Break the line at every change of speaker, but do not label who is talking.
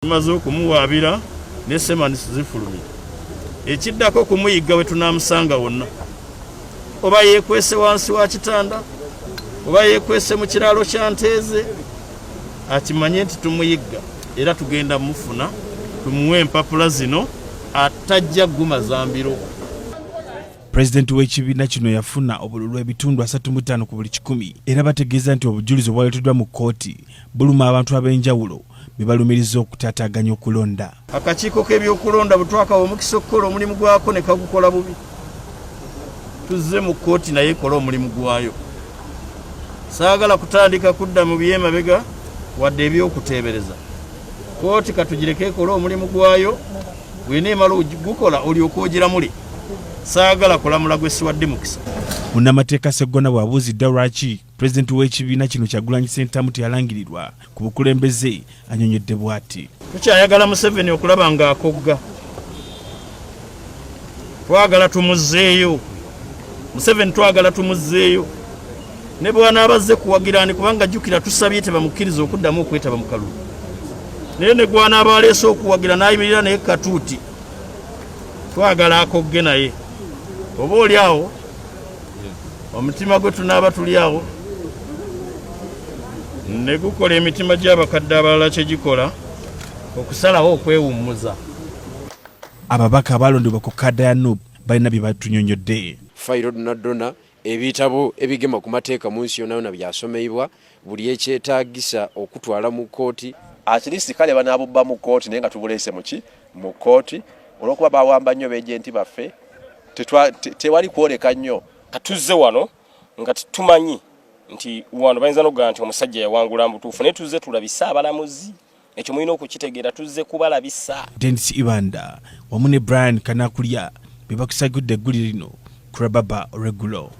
Tumaze okumuwaabira ne semanisi zifulumira. Ekiddako kumuyigga we tunaamusanga wonna. Oba yeekwese wansi wa kitanda, oba yeekwese mu kiraalo kya Nteeze, akimanye nti tumuyigga era tugenda mufuna tumuwe empapula zino atajja gguma zambiro.
President w'ekibiina kino yafuna obululu ebitundu 35 ku buli 100 era bategeeza nti obujulizi obwaleeteddwa mu kkooti buluma abantu ab'enjawulo bebalumiriza okutaataaganya okulonda.
Akakiiko k'ebyokulonda bwe twakawa omukisa okukola omulimu gwako ne kagukola bubi. Tuzze mu kkooti naye ekola omulimu gwayo. Saagala kutandika kudda mu by'emabega wadde ebyokuteebereza. Kkooti katugireko ekola omulimu gwayo, bw'eneemala gukola olyoka ogira muli. Saagala kulamula gwe siwadde mukisa.
Munnamateeka Sseggona bw'abuuzidde lwaki President w'ekibiina kino Kyagulanyi Ssentamu teyalangirirwa ku bukulembeze annyonnyodde bw'ati.
Tukyayagala Museveni okulaba ng'akogga. Twagala tumuzzeeyo. Museveni twagala tumuzzeeyo. Ne bw'anaabazze kuwagirani kubanga jjukira tusabye tebamukkiriza okuddamu okwetaba mu kalulu. Naye ne gw'anaaba aleese okuwagira n'ayimirira naye katuuti. Twagala akogge naye. Oba oli awo omutima gwe tunaaba tuli awo ne gukola emitima gy'abakadde abalala kye gikola okusalawo okwewummuza.
Ababaka abalondebwa ku kadda ya NUP balina bye batunyonyodde.
Fayiro donadona ebitabo ebigema ku mateeka mu nsi yonna byasomebwa buli ekyetaagisa okutwala mu kkooti.
At least kale banaabubba mu kkooti naye nga tubuleese mu kkooti olw'okuba bawamba nnyo beejenti baffe tewali kwoleka nnyo.
Katuzze wano nga tumanyi nti wano bayinza n'okugaa nti omusajja yawangula mbutuufu naye tuzze tulabisa abalamuzi. Ekyo mulina okukitegeera tuzze kubalabisa.
Dennis Ibanda wamu ne Brian Kanakulya be bakusagudde egguli lino ku Rababa Regulo.